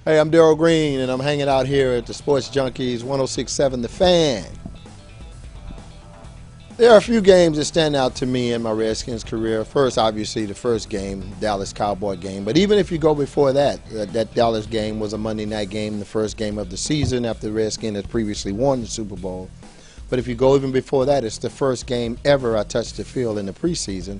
Hey, I'm Darrell Green, and I'm hanging out here at the Sports Junkies 1067 The Fan. There are a few games that stand out to me in my Redskins career. First, obviously, the first game, Dallas Cowboy game. But even if you go before that, that Dallas game was a Monday night game, the first game of the season after the Redskins had previously won the Super Bowl. But if you go even before that, it's the first game ever I touched the field in the preseason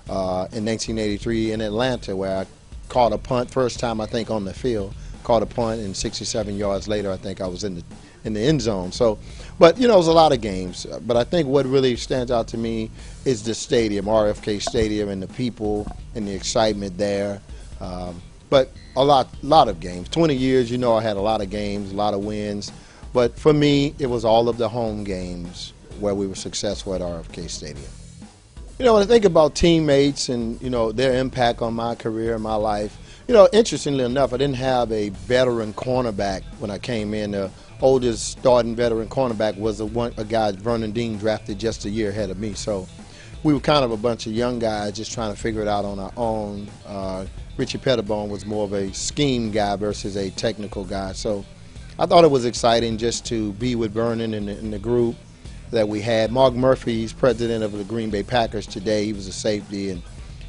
in 1983 in Atlanta, where I caught a punt, first time I think on the field. Caught a punt, and 67 yards later, I think I was in the end zone. So, but it was a lot of games. But I think what really stands out to me is the stadium, RFK Stadium, and the people and the excitement there. But a lot of games. 20 years, I had a lot of games, a lot of wins. But for me, it was all of the home games where we were successful at RFK Stadium. When I think about teammates and their impact on my career and my life. Interestingly enough, I didn't have a veteran cornerback when I came in. The oldest starting veteran cornerback was a guy, Vernon Dean, drafted just a year ahead of me. So we were kind of a bunch of young guys just trying to figure it out on our own. Richie Pettibone was more of a scheme guy versus a technical guy. So I thought it was exciting just to be with Vernon in the group that we had. Mark Murphy, he's president of the Green Bay Packers today. He was a safety, and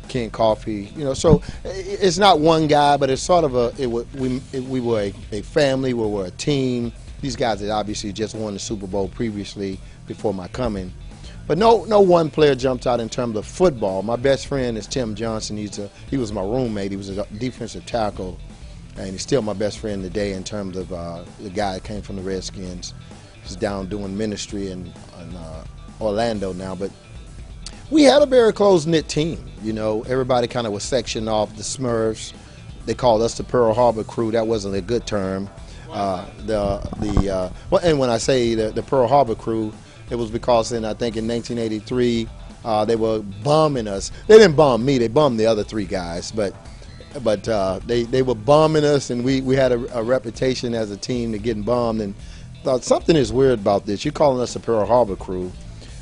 Ken Coffey, so it's not one guy, but it's sort of we were a family, we were a team. These guys had obviously just won the Super Bowl previously before my coming. But no one player jumped out in terms of football. My best friend is Tim Johnson. He was my roommate. He was a defensive tackle, and he's still my best friend today in terms of the guy that came from the Redskins. He's down doing ministry in Orlando now, but we had a very close-knit team. Everybody kind of was sectioned off. The Smurfs, they called us the Pearl Harbor crew. That wasn't a good term. And when I say the Pearl Harbor crew, it was because I think in 1983 they were bombing us. They didn't bomb me. They bombed the other three guys, but they were bombing us, and we had a reputation as a team to getting bombed. And thought something is weird about this. You're calling us the Pearl Harbor crew.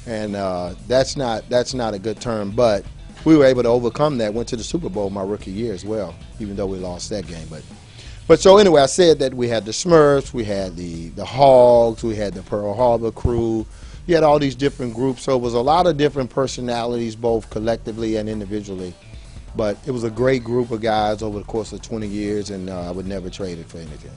And that's not a good term, but we were able to overcome that. Went to the Super Bowl my rookie year as well, even though we lost that game. But so anyway, I said that we had the Smurfs, we had the Hogs, we had the Pearl Harbor crew. You had all these different groups, so it was a lot of different personalities, both collectively and individually. But it was a great group of guys over the course of 20 years, and I would never trade it for anything.